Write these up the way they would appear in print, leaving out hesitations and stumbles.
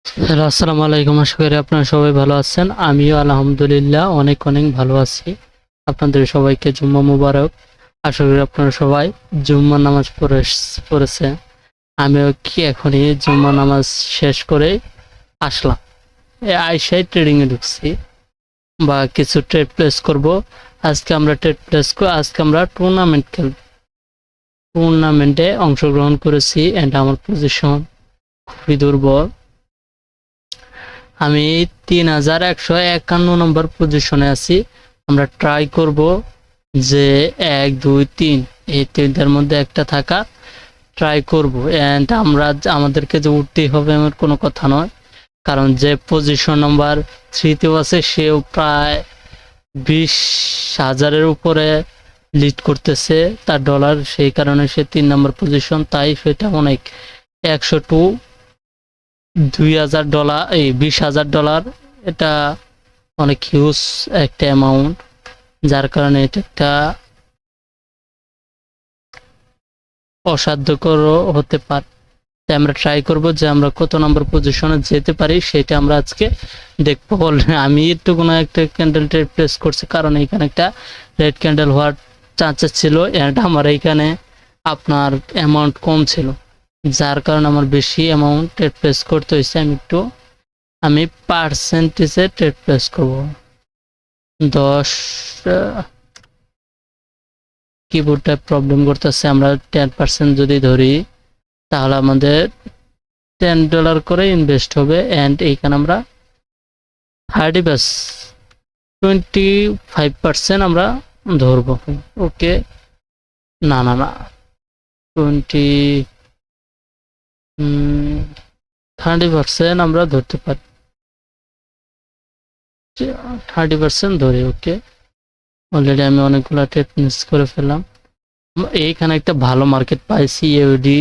Hello, আসসালামু আলাইকুম। আশা করি আপনারা সবাই ভালো আছেন। আমিও আলহামদুলিল্লাহ অনেক অনেক ভালো আছি। আপনাদের সবাইকে জুম্মা মুবারক। আশা করি আপনারা সবাই জুম্মা নামাজ পড়েছে। আমিও কি এখনই জুম্মা নামাজ শেষ করে আসলাম। আইসাই ট্রেডিং এ ঢুকছি বা কিছু ট্রেড প্লেস করব। আজকে আমরা টুর্নামেন্ট খেলব। টুর্নামেন্টে অংশগ্রহণ করেছি এন্ড আমার পজিশন খুবই দুর্বল। আমি 3151 নম্বর পজিশনে আছি। আমরা ট্রাই করব যে 1 2 3 এই তিনটার মধ্যে একটা থাকা ট্রাই করব। এন্ড আমাদেরকে যে উঠতেই হবে এমন কোনো কথা নয়, কারণ যে পজিশন নাম্বার 3-তেও আছে সেও প্রায় 20,000-এর উপরে লিড করতেছে তার ডলার, সেই কারণে সে 3 নম্বর পজিশন, তাই সেটা অনেক। 102 $2,000, এই $20,000, এটা অনেক হিউজ একটা অ্যামাউন্ট, যার কারণে এটা একটা অসাধ্যকর হতে পারে। তাই আমরা ট্রাই করব যে আমরা কত নম্বর পজিশনে যেতে পারি সেটা আমরা আজকে দেখবো। আমি একটু কোনো একটা ক্যান্ডেল ট্রেড প্লেস করছি, কারণ এখানে একটা রেড ক্যান্ডেল হওয়ার চান্সেস ছিল এন্ড আমার এইখানে আপনার অ্যামাউন্ট কম ছিল, যার কারণে আমার বেশি অ্যামাউন্ট ট্রেড প্লেস করতে হয়েছে। আমি পার্সেন্টেজে ট্রেড প্লেস করব। 10 কিবোর্ডটা প্রবলেম করতেছে। আমরা 10% যদি ধরি তাহলে আমাদের $10 করে ইনভেস্ট হবে এন্ড এইখানে আমরা 25% আমরা ধরবো। ওকে, না না না, 30% আমরা ধরতে পারি। 30% ধরি। ওকে, অলরেডি আমি অনেকগুলো ট্রেড মিস করে ফেললাম। এইখানে একটা ভালো মার্কেট পাইছি, ইউডি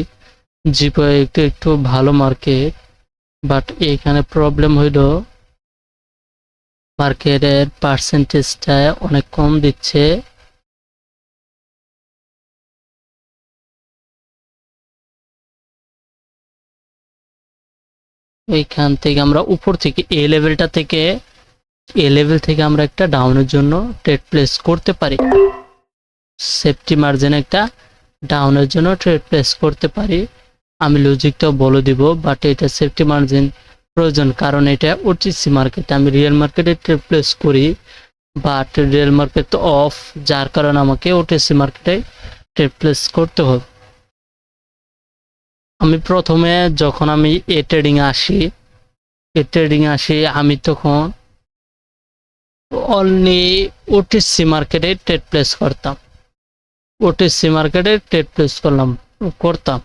জিপো একটু ভালো মার্কেট, বাট এইখানে প্রবলেম হইল মার্কেটের পার্সেন্টেজটা অনেক কম দিচ্ছে। ওইখান থেকে আমরা উপর থেকে এ লেভেল থেকে আমরা একটা ডাউনের জন্য ট্রেড প্লেস করতে পারি। সেফটি মার্জিন একটা ডাউনের জন্য ট্রেড প্লেস করতে পারি। আমি লজিকটাও বলে দিব, বাট এটা সেফটি মার্জিন প্রয়োজন, কারণ এটা ওটিসি মার্কেট। আমি রিয়েল মার্কেটে ট্রেড প্লেস করি, বাট রিয়েল মার্কেট তো অফ, যার কারণে আমাকে ওটিসি মার্কেটে ট্রেড প্লেস করতে হবে। আমি প্রথমে যখন আমি এ ট্রেডিং আসি আমি তখন অনলি ওটিসি মার্কেটে ট্রেড প্লেস করতাম।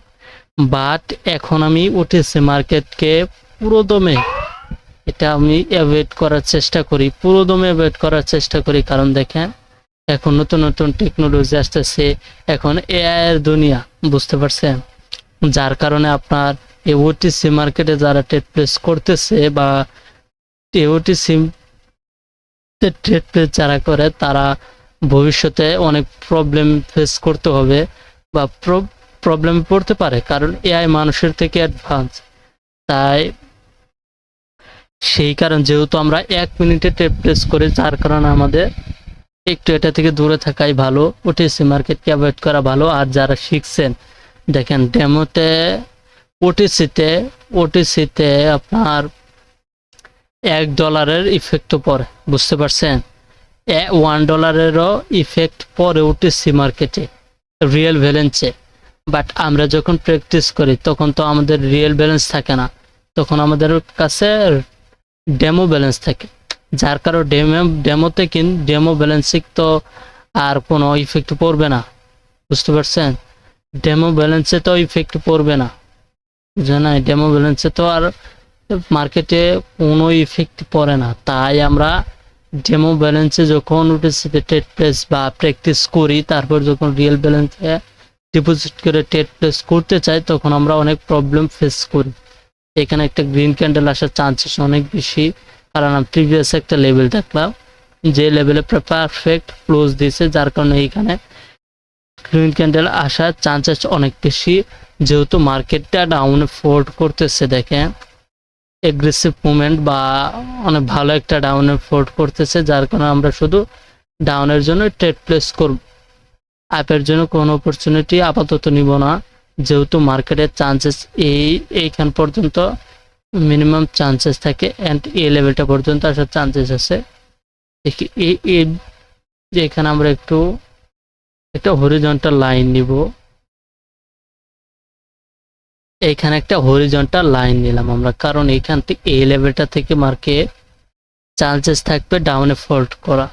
বাট এখন আমি ওটিসি মার্কেটকে পুরোদমে আমি অ্যাভয়েড করার চেষ্টা করি, কারণ দেখেন এখন নতুন নতুন টেকনোলজি আসতেছে, এখন এআই এর দুনিয়া, বুঝতে পারছেন? যার কারণে আপনার এই ওটিসি মার্কেটে যারা ট্রেড প্লেস করতেছে বা ওটিসি ট্রেড প্লেস যারা করে তারা ভবিষ্যতে অনেক প্রবলেম ফেস করতে হবে বা প্রবলেম পড়তে পারে, কারণ এআই মানুষের থেকে অ্যাডভান্স। তাই সেই কারণ যেহেতু আমরা 1 মিনিটে ট্রেড প্লেস করি, যার কারণে আমাদের একটু এটা থেকে দূরে থাকাই ভালো, ওটিসি মার্কেটকে অ্যাভয়েড করা ভালো। আর যারা শিখছেন দেখেন ডেমোতে ওটিসিতে আপনার $1 ইফেক্টও পড়ে, বুঝতে পারছেন? $1-এরও ইফেক্ট পড়ে ওটিসি মার্কেটে রিয়েল ব্যালেন্সে। বাট আমরা যখন প্র্যাকটিস করি তখন তো আমাদের রিয়েল ব্যালেন্স থাকে না, তখন আমাদের কাছে ডেমো ব্যালেন্স থাকে, যার কারণে ডেমো ব্যালেন্সিং তো আর কোনো ইফেক্ট পড়বে না, বুঝতে পারছেন? ডেমো ব্যালেন্সে তো ইফেক্ট পড়বে না, জানাই ডেমো ব্যালেন্সে তো আর মার্কেটে কোনো ইফেক্ট পড়ে না। তাই আমরা ডেমো ব্যালেন্সে যখন উঠেছে ট্রেড প্লেস বা প্র্যাকটিস করি, তারপর যখন রিয়েল ব্যালেন্সে ডিপোজিট করে ট্রেড প্লেস করতে চাই তখন আমরা অনেক প্রবলেম ফেস করি। এখানে একটা গ্রিন ক্যান্ডেল আসার চান্সেস অনেক বেশি, কারণ আমি প্রিভিয়াস একটা লেভেল দেখলাম যে লেভেলে পারফেক্ট ক্লোজ দিয়েছে, যার কারণে এইখানে গ্রিন ক্যান্ডেল আসার চান্সেস অনেক বেশি, যেহেতু মার্কেটটা ডাউনে ফোল্ড করতেছে। দেখেন এগ্রেসিভ মুভমেন্ট বা অনেক ভালো একটা ডাউনের ফোর্ট করতেছে, যার কারণে আমরা শুধু ডাউনের জন্য ট্রেড প্লেস করব। আপের জন্য কোনো অপরচুনিটি আপাতত নিব না, যেহেতু মার্কেটের চান্সেস এইখান পর্যন্ত মিনিমাম চান্সেস থাকে অ্যান্ড এই লেভেলটা পর্যন্ত আসার চান্সেস আছে। এখানে আমরা একটা হরিজন্টাল লাইন নিব, এইখানে একটা হরিজন্টাল লাইন নিলাম আমরা, কারণ এইখান থেকে এই লেভেলটা থেকে মার্কেট চান্সেস থাকবে ডাউনে ফল্ট করা।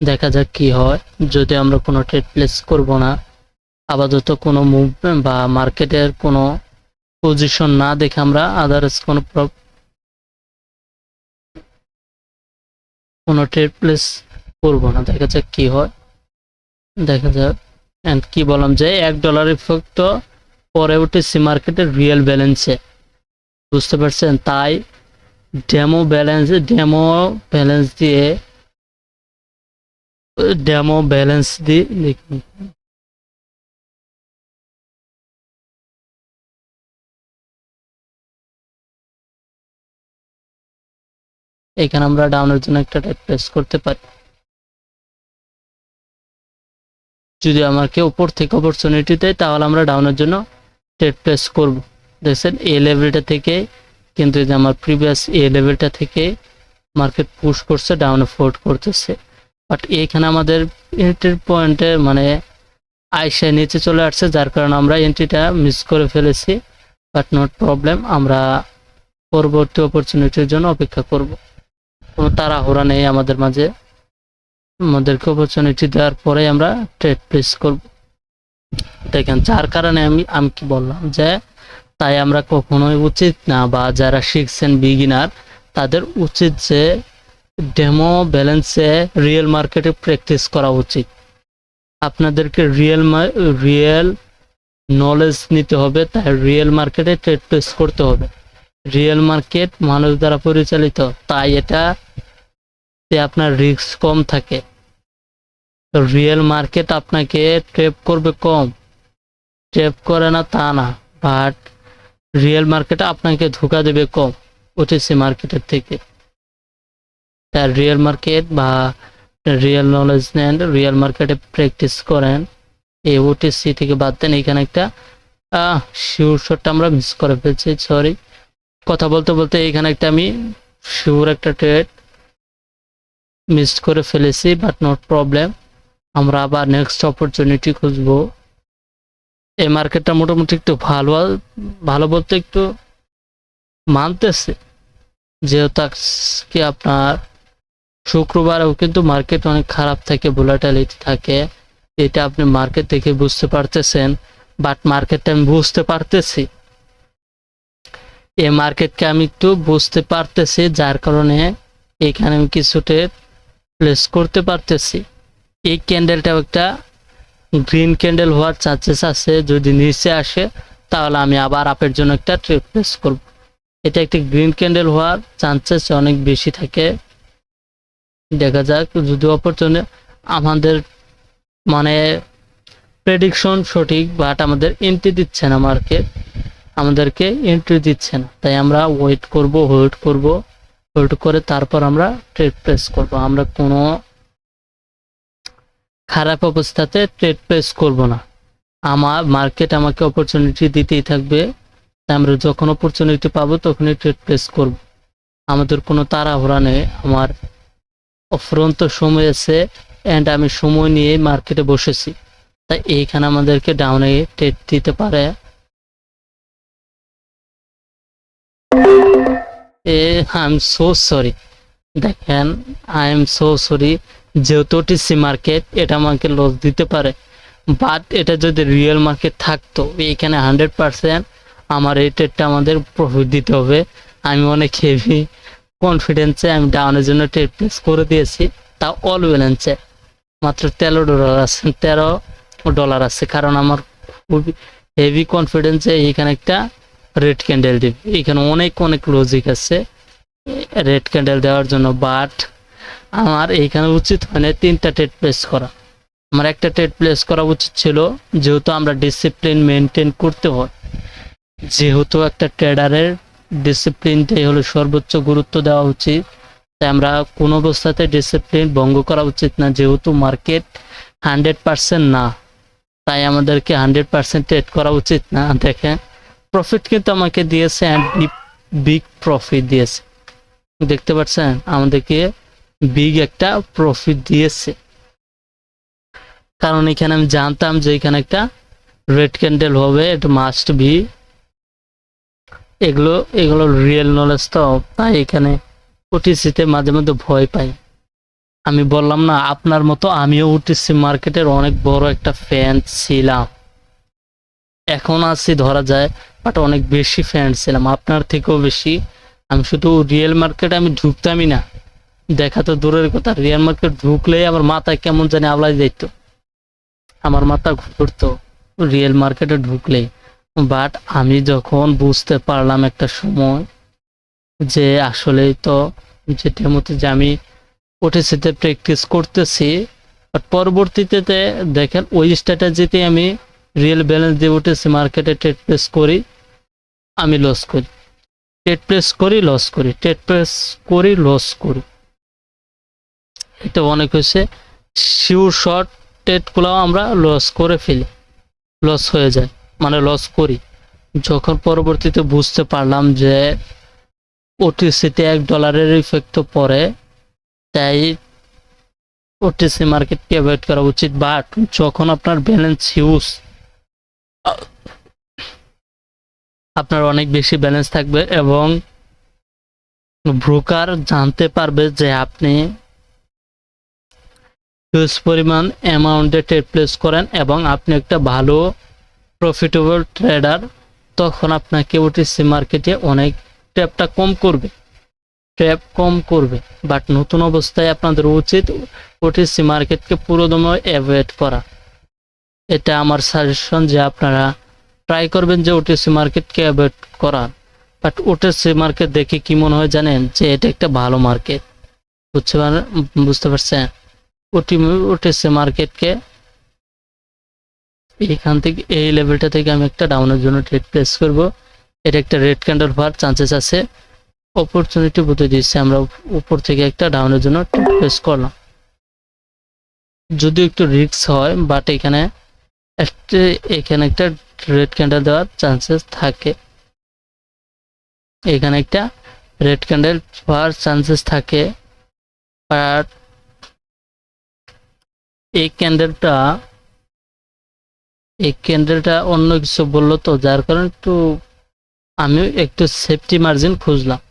দেখা যাক কি হয়। যদি আমরা কোনো ট্রেড প্লেস করব না, আপাতত কোনো মুভমেন্ট বা মার্কেটের কোনো পজিশন না দেখে আমরা আদার্স কোনো ট্রেড প্লেস করব না। দেখা যাক কি হয়, দেখা যাক। এন্ড কি বললাম যে $1 ইফেক্ট পরে উঠেছি মার্কেটের রিয়েল ব্যালেন্সে, বুঝতে পারছেন? তাই ডেমো ব্যালেন্স দিয়ে এখানে আমরা ডাউনের জন্য একটা ট্রেড প্লেস করতে পারি। যদি আমাকে উপর থেকে অপরচুনিটি দেয় তাহলে আমরা ডাউনের জন্য ট্রেড প্লেস করব। দেখছেন এই লেভেলটা থেকে কিন্তু যে আমার প্রিভিয়াস এই লেভেলটা থেকে মার্কেট পুশ করছে, ডাউনে ফোর্ট করতেছে, বাট এইখানে আমাদের এন্ট্রি পয়েন্টে মানে আইসা নিচে চলে আসছে, যার কারণে আমরা এন্ট্রিটা মিস করে ফেলেছি। বাট নট প্রবলেম, আমরা পরবর্তী অপরচুনিটির জন্য অপেক্ষা করব। কোনো তাড়াহুড়া নেই আমাদের মাঝে, আমাদেরকে অপরচুনিটি দেওয়ার পরে আমরা ট্রেড প্লেস করব। দেখেন যার কারণে আমি কি বললাম যে তাই আমরা কখনোই উচিত না, বা যারা শিখছেন বিগিনার তাদের উচিত যে ডেমো ব্যালেন্সে রিয়েল মার্কেটে প্র্যাকটিস করা উচিত। আপনাদেরকে রিয়েল নলেজ নিতে হবে, তাই রিয়েল মার্কেটে ট্রেড প্লেস করতে হবে। রিয়েল মার্কেট মানুষ দ্বারা পরিচালিত, তাই এটা আপনার রিস্ক কম থাকে। রিয়েল মার্কেট আপনাকে ট্রেপ করবে কম, ট্রেপ করে না তা না, বাট রিয়েল মার্কেটে আপনাকে ধোঁকা দেবে কম ওটিসি মার্কেটের থেকে। তার রিয়েল মার্কেট বা রিয়েল নলেজ নেন, রিয়েল মার্কেটে প্র্যাকটিস করেন, এই ওটিসি থেকে বাদ দেন। এখানে একটা শিওর শটটা আমরা মিস করে ফেলছি, সরি। কথা বলতে বলতে এখানে আমি শিওর একটা ট্রেড মিস করে ফেলেছি, বাট নট প্রবলেম, আমরা আবার নেক্সট অপরচুনিটি খুঁজবো। এই মার্কেটটা মোটামুটি একটু ভালো বলতে একটু মানতেছে, যেহেতু আজকে আপনার শুক্রবারেও কিন্তু মার্কেট অনেক খারাপ থাকে, ভোলাটিলিটি থাকে, এটা আপনি মার্কেট থেকে বুঝতে পারতেছেন। বাট মার্কেটটা আমি বুঝতে পারতেছি, এই মার্কেটকে আমি একটু বুঝতে পারতেছি, যার কারণে এখানে আমি কিছু ট্রেড প্লেস করতে পারতেছি। এই ক্যান্ডেলটাও একটা গ্রিন ক্যান্ডেল হওয়ার চান্সেস আছে, যদি নিচে আসে তাহলে আমি আবার আপের জন্য একটা ট্রেড প্লেস করব। এটা একটি গ্রিন ক্যান্ডেল হওয়ার চান্সেস অনেক বেশি থাকে। দেখা যাক, যদি অপরচুনিটি আমাদের মানে প্রেডিকশন সঠিক, বাট আমাদের এন্ট্রি দিচ্ছে না মার্কেট, আমাদেরকে এন্ট্রি দিচ্ছে না, তাই আমরা হোল্ড করে তারপর আমরা ট্রেড প্লেস করব। আমরা কোনো খারাপ অবস্থাতে ট্রেড প্লেস করব না, আমার মার্কেট আমাকে অপরচুনিটি দিতেই থাকবে, তাই আমরা যখন অপরচুনিটি পাবো তখনই ট্রেড প্লেস করব। আমাদের কোনো তাড়াহুড়া নেই, আমার অফুরন্ত সময় আছে অ্যান্ড আমি সময় নিয়ে মার্কেটে বসেছি, তাই এইখানে আমাদেরকে ডাউনে ট্রেড দিতে পারে। আই এম সো সরি, দেখেন আই এম সো সরি, যেহেতু টিসি মার্কেট এটা আমাকে লস দিতে পারে, বাট এটা যদি রিয়েল মার্কেট থাকতো এইখানে 100% আমার এই ট্রেডটা আমাদের প্রফিট দিতে হবে। আমি অনেক হেভি কনফিডেন্সে আমি ডাউনের জন্য ট্রেড প্লেস করে দিয়েছি, তা অল ব্যালেন্সে মাত্র $13 আছে, কারণ আমার খুবই হেভি কনফিডেন্সে এইখানে একটা রেড ক্যান্ডেল দিবে। এখানে অনেক লজিক আছে রেড ক্যান্ডেল দেওয়ার জন্য, বাট আমার এইখানে উচিত হয় না 3টা ট্রেড প্লেস করা, আমার একটা ট্রেড প্লেস করা উচিত ছিল। যেহেতু আমরা ডিসিপ্লিন মেনটেন করতে হয়, যেহেতু একটা ট্রেডারের ডিসিপ্লিনটাই হলো সর্বোচ্চ গুরুত্ব দেওয়া উচিত। তাই আমরা কোনো অবস্থাতে ডিসিপ্লিন ভঙ্গ করা উচিত না, যেহেতু মার্কেট 100% না, তাই আমাদেরকে 100% ট্রেড করা উচিত না। দেখেন প্রফিট কিন্তু আমাকে দিয়েছে, অ্যান্ড বিগ প্রফিট দিয়েছে, দেখতে পাচ্ছেন আমাদেরকে বিগ একটা প্রফিট দিয়েছে, কারণ এখানে আমি জানতাম যে এখানে একটা রেড ক্যান্ডেল হবে, এটা মাস্ট বি। এগুলো রিয়েল নলেজ, তো তাই এখানে ওটিসিতে মাঝে মধ্যে ভয় পাই। আমি বললাম না আপনার মতো আমিও ওটিসি মার্কেটের অনেক বড় একটা ফ্যান ছিলাম, এখন আছি ধরা যায়, বাট অনেক বেশি ফ্যান ছিলাম, আপনার থেকেও বেশি। আমি শুধু রিয়েল মার্কেটে আমি ঢুকতামই না, দেখা তো দূরের কথা, রিয়েল মার্কেট ঢুকলেই আমার মাথায় কেমন জানি আওলাই যেত, আমার মাথা ঘুরতো রিয়েল মার্কেটে ঢুকলেই। বাট আমি যখন বুঝতে পারলাম একটা সময় যে আসলেই তো যেটার মতো যে আমি ওটিসিতে প্র্যাকটিস করতেছি, বাট পরবর্তীতে দেখেন ওই স্ট্র্যাটেজিতে আমি রিয়েল ব্যালেন্স দিয়ে ওটিসি মার্কেটে ট্রেড প্লেস করি, আমি লস করি, ট্রেড প্লেস করি লস করি, ট্রেড প্লেস করি লস করি। এটা অনেক হয়েছে, শিওর শর্ট ট্রেডগুলো আমরা লস করে ফেলি, লস হয়ে যায়, মানে লস করি। যখন পরবর্তীতে বুঝতে পারলাম যে ওটিসিতে $1 ইফেক্ট তো পড়ে, তাই ওটিসি মার্কেটকে অ্যাভয়েড করা উচিত। বাট যখন আপনার ব্যালেন্স হিউজ, আপনার অনেক বেশি ব্যালেন্স থাকবে এবং ব্রোকার জানতে পারবে যে আপনি হিউজ পরিমাণ অ্যামাউন্টে ট্রেড প্লেস করেন এবং আপনি একটা ভালো প্রফিটেবল ট্রেডার, তখন আপনাকে ওটিসি মার্কেটে অনেক ট্র্যাপটা কম করবে। বাট নতুন অবস্থায় আপনাদের উচিত ওটিসি মার্কেটকে পুরোদমে অ্যাভয়েড করা। এটা আমার সাজেশন যে আপনারা ট্রাই করবেন যে ওটিসি মার্কেটকে অ্যাভয়েড করা। বাট ওটিসি মার্কেট দেখে কি মনে হয় জানেন, যে এটা একটা ভালো মার্কেট, বুঝতে পারছেন? ওটিসি মার্কেটকে এখান থেকে এই লেভেলটা থেকে আমি একটা ডাউনের জন্য ট্রেড প্লেস করব, এটা একটা রেড ক্যান্ডেল হওয়ার চান্সেস আছে, অপরচুনিটি বলতে দিচ্ছে, আমরা উপর থেকে একটা ডাউনের জন্য ট্রেড প্লেস করলাম, যদিও একটু রিস্ক হয়, বাট এখানে একটা রেড ক্যান্ডেল দেওয়ার চান্সেস থাকে, এখানে একটা রেড ক্যান্ডেল হওয়ার চান্সেস থাকে। বাট এই ক্যান্ডেলটা অন্য কিছু বললো, তো যার কারণে আমি একটু সেফটি মার্জিন খুঁজলাম।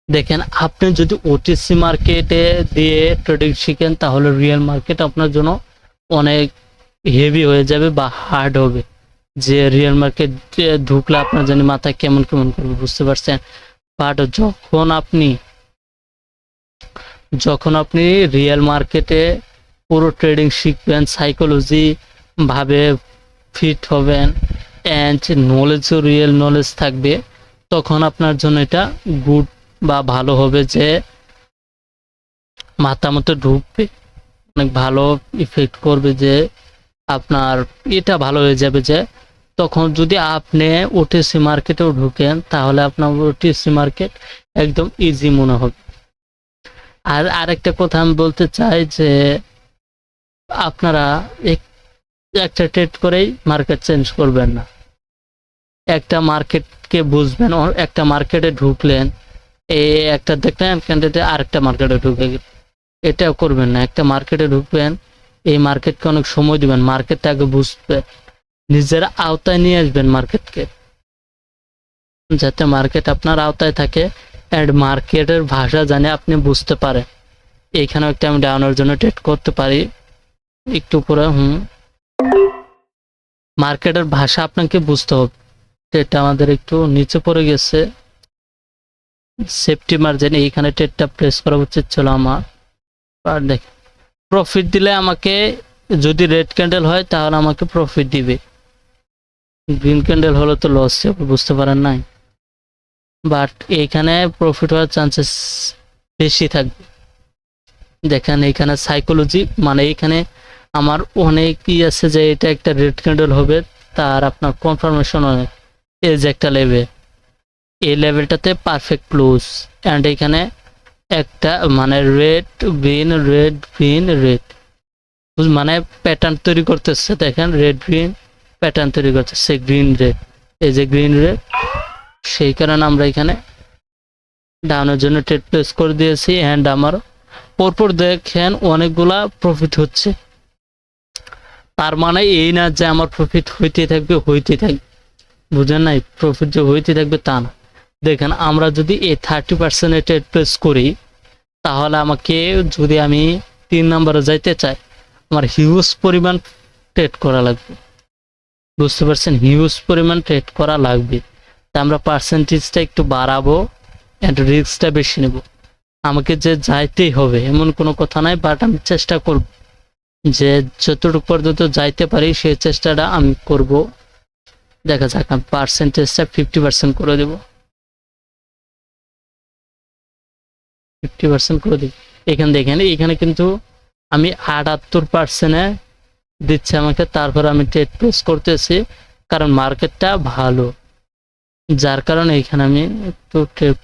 দেখেন আপনি যদি ওটিসি মার্কেটে দিয়ে ট্রেডিং শিখেন, তাহলে রিয়েল মার্কেট আপনার জন্য অনেক হেভি হয়ে যাবে বা হার্ড হবে। যে রিয়েল মার্কেট ঢুকলে আপনার জানি মাথায় কেমন করবে, বুঝতে পারছেন? বাট যখন আপনি রিয়েল মার্কেটে পুরো ট্রেডিং শিখবেন, সাইকোলজি ভাবে ফিট হবেন, অ্যান্ড নলেজও রিয়েল নলেজ থাকবে, তখন আপনার জন্য এটা গুড বা ভালো হবে, যে মাথা মতো ঢুকবে, অনেক ভালো ইফেক্ট করবে, যে আপনার এটা ভালো হয়ে যাবে। যে তখন যদি আপনি ওটিসি মার্কেটেও ঢুকেন, তাহলে আপনার ওটিসি মার্কেট একদম ইজি মনে হবে। আর আরেকটা কথা আমি বলতে চাই, যে আপনারা একটা ট্রেড করেই মার্কেট চেঞ্জ করবেন না, একটা মার্কেটকে বুঝবেন। একটা মার্কেটে ঢুকলেন, একটা দেখলেন ক্যান্ডিডেট আরেকটা মার্কেটে ঢুকে গেল, এটাও করবেন না। একটা মার্কেটে ঢুকবেন, এই মার্কেটকে অনেক সময় দিবেন, মার্কেটটা আগে বুঝবেন, নিজের আওতায় নিয়ে আসবেন মার্কেটকে, যাতে মার্কেট আপনার আওতায় থাকে, অ্যান্ড মার্কেটের ভাষা জানে আপনি বুঝতে পারেন। এইখানেও একটা আমি ডাউনের জন্য ট্রেড করতে পারি একটু উপরে। মার্কেটের ভাষা আপনাকে বুঝতে হবে। ট্রেডটা আমাদের একটু নিচে পড়ে গেছে, সেফটি মার্জিন, এইখানে ট্রেডটা প্লেস করা উচিত ছিল আমার। আর দেখেন প্রফিট দিলে আমাকে, যদি রেড ক্যান্ডেল হয় তাহলে আমাকে প্রফিট দিবে, গ্রিন ক্যান্ডেল হলে তো লস হবে, বুঝতে পারেন নাই? বাট এইখানে প্রফিট হওয়ার চান্সেস বেশি থাকবে। দেখেন এইখানে সাইকোলজি, মানে এইখানে আমার অনেক আছে যে এটা একটা রেড ক্যান্ডেল হবে, তার আপনার কনফার্মেশন অনেক, এই যে একটা লেভেল, এই লেভেলটাতে পারফেক্ট ক্লোজ, অ্যান্ড এখানে একটা মানে red green red green red, মানে প্যাটার্ন তৈরি করতেছে। দেখেন রেড গ্রিন প্যাটার্ন তৈরি করতেছে, গ্রিন রেড, এই যে গ্রিন রেড। সেই কারণে আমরা এখানে ডাউনের জন্য ট্রেড প্লেস করে দিয়েছি, অ্যান্ড আমার পরপর দেখেন অনেকগুলা প্রফিট হচ্ছে। তার মানে এই না যে আমার প্রফিট হইতে থাকবে, বুঝেন নাই? প্রফিট যে হইতে থাকবে তা না। দেখেন আমরা যদি এই 30% ট্রেড প্লেস করি, তাহলে আমাকে যদি আমি 3 নম্বরে যাইতে চাই, আমার হিউজ পরিমাণ ট্রেড করা লাগবে। বুঝতে পারছেন? হিউজ পরিমাণ ট্রেড করা লাগবে। তা আমরা পার্সেন্টেজটা একটু বাড়াবো অ্যান্ড রিস্কটা বেশি নেব। আমাকে যে যাইতেই হবে এমন কোনো কথা নাই, বাট আমি চেষ্টা করব যে যতটুকু পর্যন্ত যাইতে পারি সেই চেষ্টাটা আমি করব। দেখা যাক, আমি পার্সেন্টেজটা 50% করে দেব, 50% করে দিই। এখানে দেখেন, এখানে কিন্তু আমি 78% দিচ্ছে আমাকে। তারপর আমি ট্রেড প্লেস করতেছি কারণ মার্কেটটা ভালো, যার কারণে এখানে আমি একটু ট্রেড,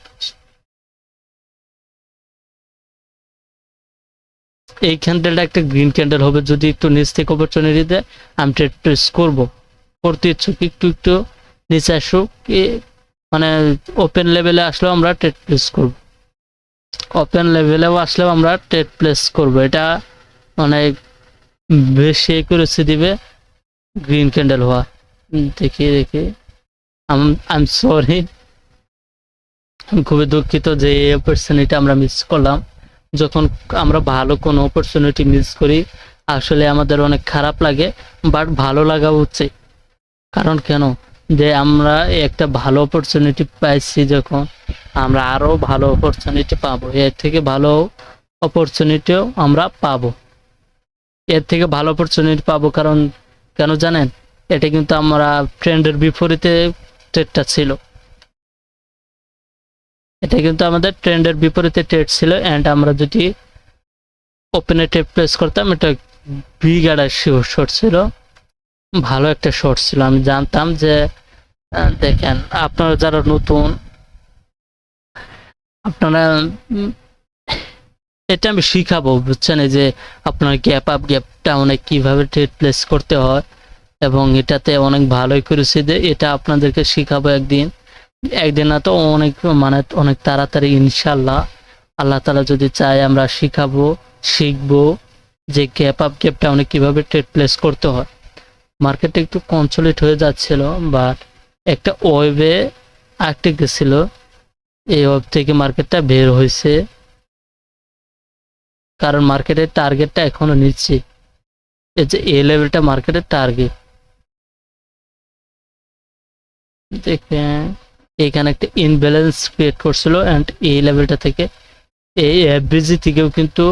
এই ক্যান্ডেলটা একটা গ্রিন ক্যান্ডেল হবে। যদি একটু নিচ থেকে অপরচুনিটি দেয় আমি ট্রেড প্লেস করতে ইচ্ছুক। একটু একটু নিচে আসুক, মানে ওপেন লেভেলে আসলেও আমরা ট্রেড প্লেস করব, ওপেন লেভেলেও আসলেও আমরা ট্রেড প্লেস করব। এটা অনেক বেশি করেছে দিবে গ্রিন ক্যান্ডেল হওয়া। দেখি আই সরি, আমি খুবই দুঃখিত যে এই অপরচুনিটি আমরা মিস করলাম। যখন আমরা ভালো কোনো অপরচুনিটি মিস করি আসলে আমাদের অনেক খারাপ লাগে, বাট ভালো লাগা উচিত। কারণ কেন, যে আমরা একটা ভালো অপরচুনিটি পাইছি, যখন আমরা আরো ভালো অপরচুনিটি পাবো, এর থেকে ভালো অপরচুনিটিও আমরা পাবো, এর থেকে ভালো অপরচুনিটি পাবো। কারণ কেন জানেন, এটা কিন্তু আমরা ট্রেন্ডের বিপরীতে ট্রেডটা ছিল, এটা কিন্তু আমাদের ট্রেন্ডের বিপরীতে ট্রেড ছিল। অ্যান্ড আমরা যদি ওপেনে ট্রেড প্লেস করতাম, এটা বিগ একটা শর্ট ছিল, ভালো একটা শর্ট ছিল। আমি জানতাম যে দেখেন, আপনারা যারা নতুন, আপনারা এটা আমি শিখাবো, বুঝছেন? এই যে আপনার গ্যাপ আপ গ্যাপ ডাউনে কিভাবে ট্রেড প্লেস করতে হয়, এবং এটাতে অনেক ভালোই করেছি যে এটা আপনাদেরকে শিখাবো একদিন না তো মানে অনেক তাড়াতাড়ি ইনশাল্লাহ। আল্লাহ তাআলা যদি চায় আমরা শিখবো যে গ্যাপ আপ গ্যাপ ডাউনে কিভাবে ট্রেড প্লেস করতে হয়। মার্কেটটা একটু কনসলিড হয়ে যাচ্ছিল, বাট একটা ওয়েভে আটকে গেছিল, এই ওয়েভ থেকে মার্কেটটা বের হয়েছে, কারণ মার্কেটের টার্গেটটা এখনো নিচ্ছে। এই যে এই লেভেলটা মার্কেটের টার্গেট, দেখেন এখানে একটা ইনব্যালেন্স ক্রিয়েট করছিল, অ্যান্ড এই লেভেলটা থেকে এই এফবিজি থেকেও কিন্তু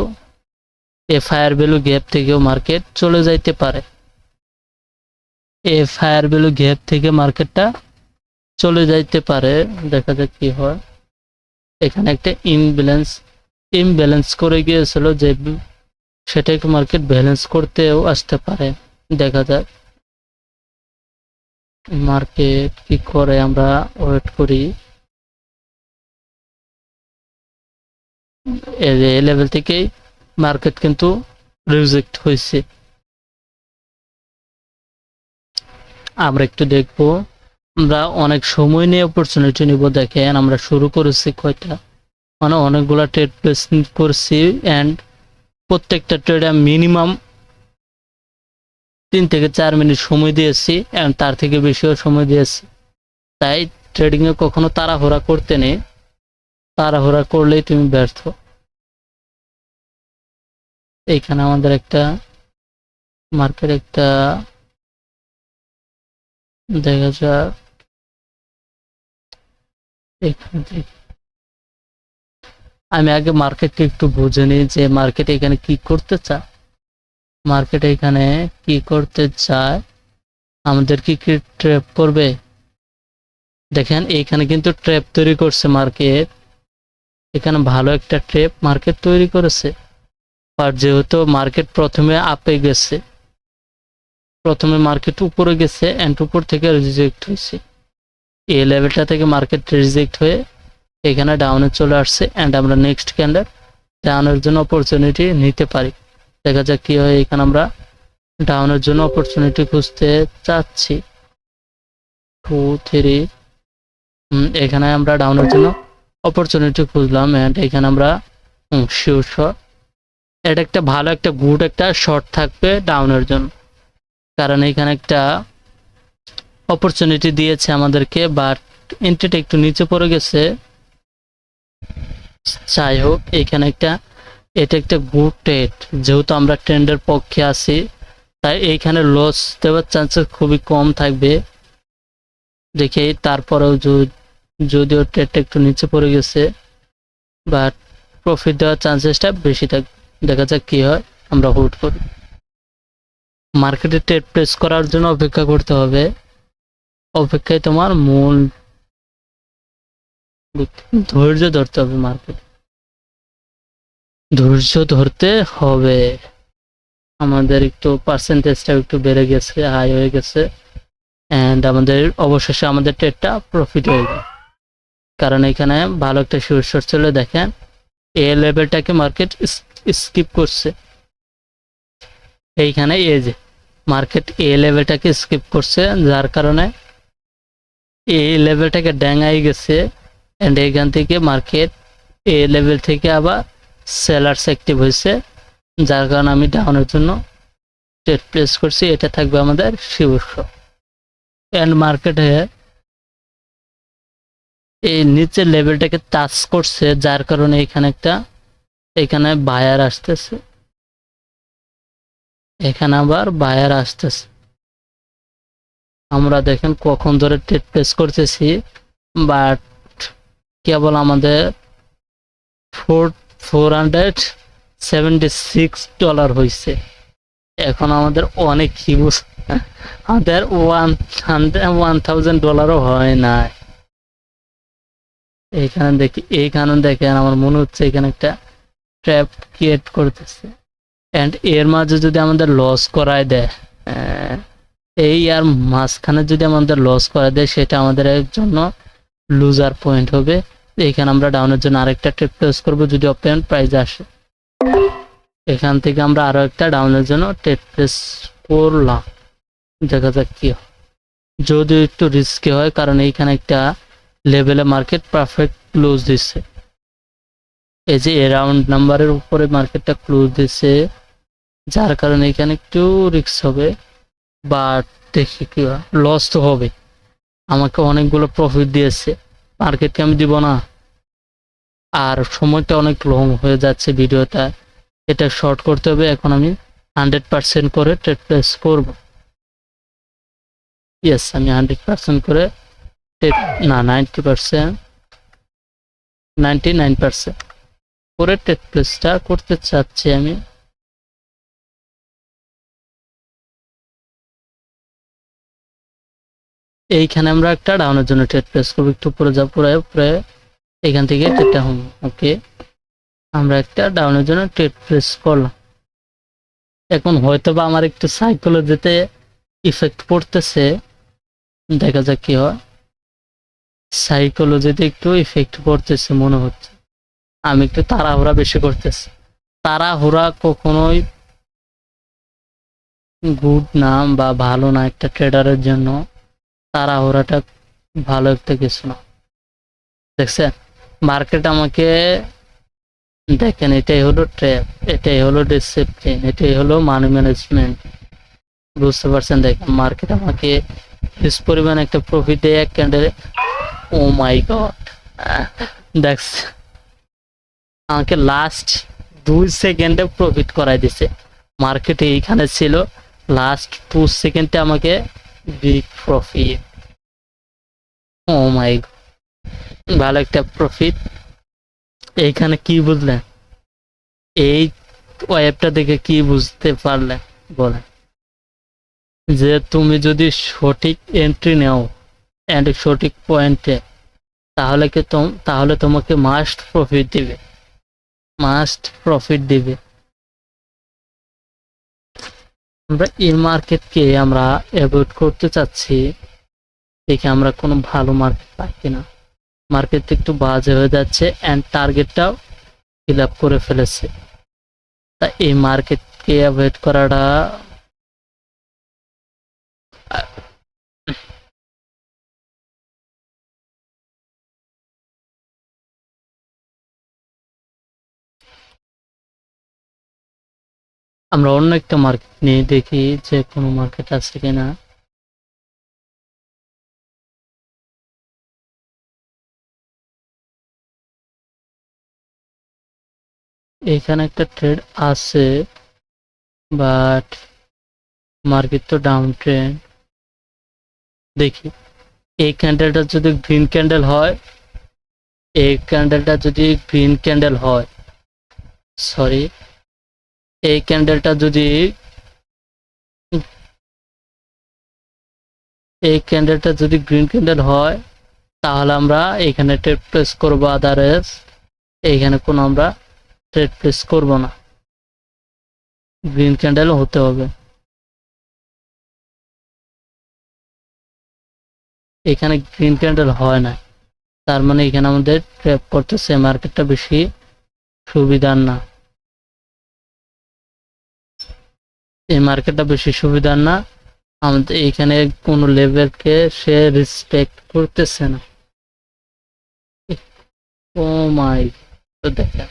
এফ হায়ার ভ্যালু গ্যাপ থেকেও মার্কেট চলে যাইতে পারে, এফ হায়ার ভ্যালু গ্যাপ থেকে মার্কেটটা চলে যাইতে পারে। দেখা যাক কি হয়। এখানে একটা ইমব্যালেন্স করে গিয়েছিল, যে সেটাকে মার্কেট ব্যালেন্স করতেও আসতে পারে। দেখা যাক মার্কেট কি করে, আমরা ওয়েট করি। এই লেভেল থেকেই মার্কেট কিন্তু রিজেক্ট হয়েছে। আমরা একটু দেখবো, আমরা অনেক সময় নিয়ে অপরচুনিটি নিব। দেখেন আমরা শুরু করেছি কয়টা, মানে অনেকগুলা ট্রেড প্লেস করছি, অ্যান্ড প্রত্যেকটা ট্রেডে মিনিমাম 3 থেকে 4 মিনিট সময় দিয়েছি, অ্যান্ড তার থেকে বেশিও সময় দিয়েছি। তাই ট্রেডিং এ কখনো তাড়াহুড়া করতে নেই, তাড়াহুড়া করলেই তুমি ব্যর্থ। এইখানে আমাদের একটা মার্কেট একটা দেখা যাক, এখানে আমি আগে মার্কেটকে একটু বুঝে নিই যে মার্কেট এখানে কি করতে চায়। মার্কেট এখানে কি করতে চায়, আমাদের কি ট্র্যাপ করবে। দেখেন এইখানে কিন্তু ট্র্যাপ তৈরি করছে মার্কেট, এখানে ভালো একটা ট্র্যাপ মার্কেট তৈরি করেছে। আর যেহেতু মার্কেট প্রথমে আপে গেছে, প্রথমে মার্কেট উপরে গেছে, অ্যান্ড উপর থেকে রিজেক্ট হয়েছে, এই লেভেলটা থেকে মার্কেট রিজেক্ট হয়ে এখানে ডাউনে চলে আসছে, অ্যান্ড আমরা নেক্সট ক্যান্ডেল ডাউনের জন্য অপরচুনিটি নিতে পারি। দেখা যাক কি হয়। এখানে আমরা ডাউনের জন্য অপরচুনিটি খুঁজতে চাচ্ছি 2 3 এখানে আমরা ডাউনের জন্য অপরচুনিটি খুঁজলাম, অ্যান্ড এখানে আমরা শিওর শট, এটা একটা ভালো একটা গুড একটা শর্ট থাকবে ডাউনের জন্য, কারণ এখানে একটা অপরচুনিটি দিয়েছে আমাদেরকে, বাট এন্ট্রিটা একটু নিচে পড়ে গেছে। যাই হোক, এখানে এটা একটা গুড ট্রেড, যেহেতু আমরা ট্রেন্ডের পক্ষে আছি তাই এইখানে লস দেওয়ার চান্সেস খুবই কম থাকবে। দেখি তারপরেও যদিও ট্রেডটা একটু নিচে পড়ে গেছে, বাট প্রফিট দেওয়ার চান্সেসটা বেশি থাকবে। দেখা যাক কি হয়, আমরা হোল্ড করি। মার্কেটে ট্রেড প্লেস করার জন্য অপেক্ষা করতে হবে, অপেক্ষায় তোমার মূল ধৈর্য ধরতে হবে, মার্কেট ধৈর্য ধরতে হবে। আমাদের একটু পার্সেন্টেজটা একটু বেড়ে গেছে, হাই হয়ে গেছে, অ্যান্ড আমাদের অবশেষে আমাদের ট্রেডটা প্রফিট হয়ে যায়, কারণ এখানে ভালো একটা শীর্ষ চলে। দেখেন এই লেভেলটাকে মার্কেট স্কিপ করছে, এইখানে এই যে মার্কেট এই লেভেলটাকে স্কিপ করছে, যার কারণে এই লেভেলটাকে ড্যাঙাই গেছে, অ্যান্ড এইখান থেকে মার্কেট এই লেভেল থেকে আবার সেলার্স অ্যাক্টিভ হয়েছে, যার কারণে আমি ডাউনের জন্য ট্রেড প্লেস করছি। এটা থাকবে আমাদের শীর্ষ, অ্যান্ড মার্কেটে এই নিচের লেভেলটাকে টাচ করছে, যার কারণে এখানে বায়ার আসতেছে, এখানে আবার বায়ার আসতেছে। আমরা দেখেন কখন ধরে ট্রেড প্লেস করতেছি, বাট কেবল আমাদের $476 হয়েছে। এখন আমাদের অনেক হিউজ, আমাদের $1000 হয় না। এইখানে দেখেন আমার মনে হচ্ছে এখানে একটা ট্র্যাপ ক্রিয়েট করতেছে, অ্যান্ড এর মাঝে যদি আমাদের লস করায় দেয়, এই আর মাঝখানে যদি আমাদের লস করায় দেয়, সেটা আমাদের জন্য লুজার পয়েন্ট হবে। এখানে আমরা ডাউনের জন্য আরেকটা ট্রেড প্লেস করবো যদি ওপেন প্রাইস আসে। এখান থেকে আমরা আরো একটা ডাউনের জন্য ট্রেড প্লেস করলাম, দেখা যাক কি হয়। যদি একটু রিস্কি হয়, কারণ এইখানে একটা লেভেলে মার্কেট পারফেক্ট ক্লোজ দিচ্ছে, এই যে অ্যারাউন্ড নাম্বারের উপরে মার্কেটটা ক্লোজ দিচ্ছে, যার কারণে এখানে একটু রিস্ক হবে, বাট দেখি কি হয়। লস তো হবে, আমাকে অনেকগুলো প্রফিট দিয়েছে, মার্কেটকে আমি দিব না। আর সময়টা অনেক লং হয়ে যাচ্ছে ভিডিওটা, এটা শর্ট করতে হবে। এখন আমি 100% করে ট্রেড প্লেস করব। ইয়েস, আমি 100% করে না 90%, 99% করে ট্রেড প্লেসটা করতে চাচ্ছি আমি। এইখানে আমরা একটা ডাউনের জন্য ট্রেড প্লেস করবো, একটু পরে যা পুরো এখান থেকে ট্রেডটা হোম। ওকে, আমরা একটা ডাউনের জন্য ট্রেড প্লেস করলাম। এখন হয়তো বা আমার একটু সাইকোলজিতে ইফেক্ট পড়তেছে, দেখা যাক কি হয়। সাইকোলজিতে একটু ইফেক্ট পড়তেছে মনে হচ্ছে, আমি একটু তাড়াহুড়া বেশি করতেছি। তাড়াহুড়া কখনোই গুড না বা ভালো না একটা ট্রেডারের জন্য, তাড়াহুড়াটা ভালো একটা কিছু না। দেখছেন মার্কেট আমাকে, দেখেন এটাই হলো ট্র্যাপ, এটাই হলো ডিসিপ্লিন, এটাই হলো মানি ম্যানেজমেন্ট, বুঝতে পারছেন? দেখেন মার্কেট আমাকে হিউজ পরিমাণ একটা প্রফিট দেয় এক ক্যান্ডেলে। ও মাই গড, দেখছেন আমাকে লাস্ট 2 সেকেন্ডে প্রফিট করাই দিছে। মার্কেটে এইখানে ছিল, লাস্ট 2 সেকেন্ডে আমাকে বিগ প্রফিট। ও মাই গড, ভালো একটা প্রফিট। এইখানে কি বুঝলেন? এই ওয়েবটা দেখে কি বুঝতে পারলেন বলেন? যে তুমি যদি সঠিক এন্ট্রি নাও এন্ড সঠিক পয়েন্টে, তাহলে তোমাকে মাস্ট প্রফিট দিবে, মাস্ট প্রফিট দিবে। আমরা এই মার্কেটকে আমরা অ্যাভয়েড করতে চাচ্ছি, দেখি আমরা কোনো ভালো মার্কেট পাই কিনা। মার্কেট একটু বাজে হয়ে যাচ্ছে এন্ড টার্গেটটাও ফিল আপ করে ফেলেছে। তা এই মার্কেটকে অ্যাভয়েড করাটা আমরা অন্য একটা মার্কেট নিয়ে দেখি যে কোনো মার্কেট আছে কিনা। এখানে একটা ট্রেড আছে বাট মার্কেট তো ডাউন ট্রেন্ড। দেখি এই ক্যান্ডেলটা যদি গ্রিন ক্যান্ডেল হয়, এই ক্যান্ডেলটা যদি গ্রিন ক্যান্ডেল হয়, সরি, এই ক্যান্ডেলটা যদি গ্রিন ক্যান্ডেল হয় তাহলে আমরা এখানে ট্রেড প্লেস করবো, আদারওয়াইজ এইখানে কোনো আমরা ট্রেড প্লেস করব না। গ্রিন ক্যান্ডেল হতে হবে। এখানে গ্রিন ক্যান্ডেল হয় না, তার মানে এখানে আমাদের ট্র্যাপ করতেছে মার্কেটটা বেশি সুবিধার না। এই মার্কেটটা বেশি সুবিধার না, আমাদের এখানে কোনো লেভেলকে সে রেসপেক্ট করতেছে না। ও মাই, তো দেখেন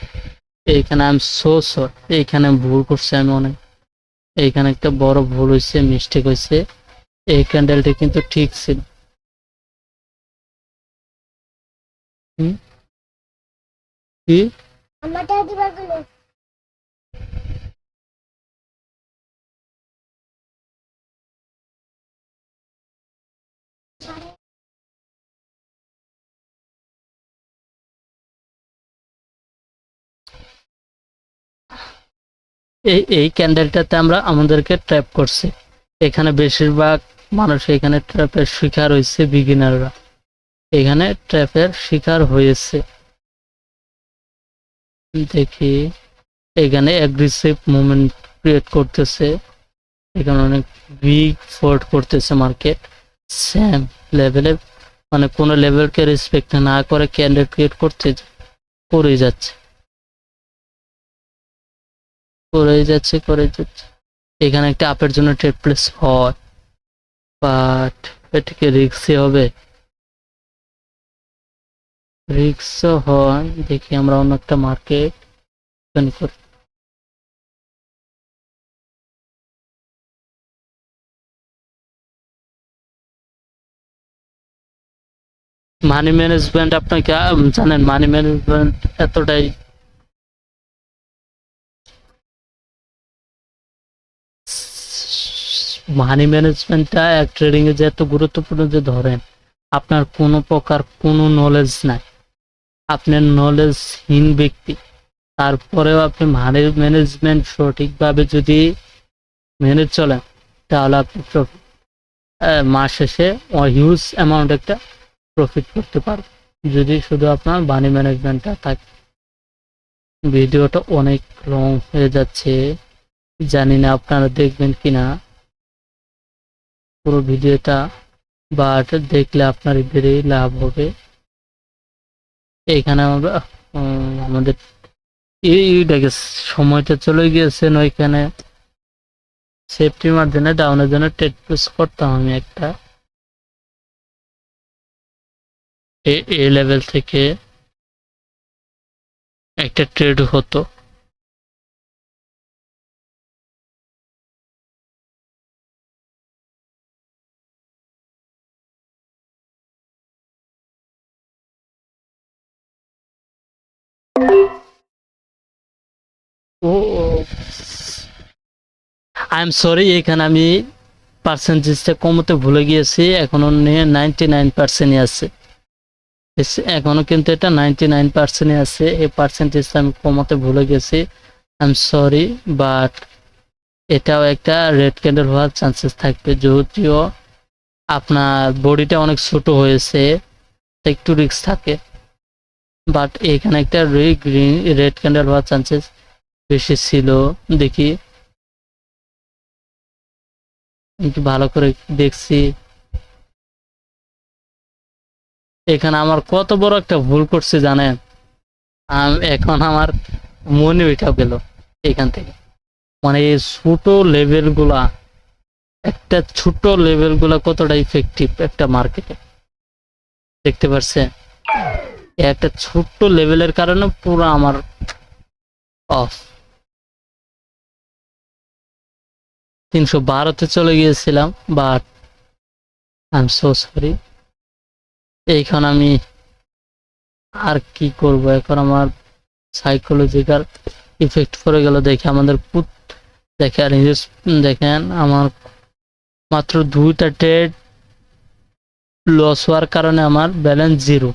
এইখানে আমি সো সরি, এইখানে ভুল করছি আমি অনেক। এইখানে একটা বড় ভুল হয়েছে, মিস্টেক হয়েছে। এই ক্যান্ডেলটি কিন্তু ঠিক ছিল। কি এই ক্যান্ডেলটাতে আমরা আমাদেরকে ট্র্যাপ করছি। এখানে বেশিরভাগ মানুষ এখানে ট্র্যাপের শিকার হয়েছে, বিগিনাররা এখানে ট্র্যাপের শিকার হয়েছে। দেখি এখানে অ্যাগ্রেসিভ মুভমেন্ট ক্রিয়েট করতেছে, এখানে অনেক উইক ফোল্ড করতেছে মার্কেট সেম লেভেলে, মানে কোনো লেভেলকে রেসপেক্ট না করে ক্যান্ডেল ক্রিয়েট করেই যাচ্ছে করে যাচ্ছে। এখানে একটা আপের জন্য ট্রেড প্লেস হয়, বাট এটাকে রিস্কই হবে, রিস্কও হয়। দেখি আমরা অন্য একটা মার্কেট করি। মানি ম্যানেজমেন্ট আপনাকে জানেন, মানি ম্যানেজমেন্ট এতটাই মানি ম্যানেজমেন্টটা এক ট্রেডিং এ যে এত গুরুত্বপূর্ণ, যে ধরেন আপনার কোনো প্রকার কোনো নলেজ নাই, আপনার নলেজহীন ব্যক্তি, তারপরেও আপনি মানি ম্যানেজমেন্ট সঠিকভাবে যদি মেনে চলেন তাহলে আপনি মাস শেষে হিউজ অ্যামাউন্ট একটা প্রফিট করতে পারবেন, যদি শুধু আপনার মানি ম্যানেজমেন্টটা থাকে। ভিডিওটা অনেক লং হয়ে যাচ্ছে, জানি না আপনারা দেখবেন কিনা পুরো ভিডিওটা, বাট দেখলে আপনার ভেরি লাভ হবে। এখানে আমরা আমাদের এইটাকে সময়টা চলে গিয়েছে, ওইখানে সেফটি মার্জিনে ডাউনের জন্য ট্রেড প্লেস করতাম আমি একটা এ লেভেল থেকে একটা ট্রেড হতো। ও আই এম সরি, এখানে আমি পার্সেন্টেজটা কমতে ভুলে গিয়েছি, এখনো 99% আছে, এখনো কিন্তু এটা 99% আছে, এই পার্সেন্টেজটা আমি কমাতে ভুলে গেছি, আই এম সরি। বাট এটাও একটা রেড ক্যান্ডেল হওয়ার চান্সেস থাকবে, যদিও আপনার বডিটা অনেক ছোট হয়েছে, একটু রিস্ক থাকে, বাট এখানে একটা গ্রিন রেড ক্যান্ডেল হওয়ার চান্সেস বেশি ছিল। দেখি একটু ভালো করে দেখছি, এখানে আমার কত বড় একটা ভুল করছে জানেন? এখন আমার মনে উঠা গেল এখান থেকে। মানে এই ছোট লেভেল গুলা, একটা ছোট লেভেল গুলা কতটা ইফেক্টিভ একটা মার্কেটে, দেখতে পারছেন? একটা ছোট্ট লেভেলের কারণে পুরো আমার অফ। 312-তে চলে গিয়েছিলাম, but I am so sorry. এইখানে আমি আর কি করব, এখন আমার সাইকোলজিক্যাল ইফেক্ট পড়ে গেল। দেখে আমাদের দেখেন দেখেন আমার মাত্র 2টা ট্রেড লস হওয়ার কারণে আমার ব্যালেন্স জিরো।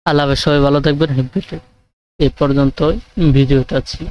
আল্লাহ হাফেজ, সবাই ভালো থাকবেন। এই পর্যন্ত ভিডিওটা ছিল।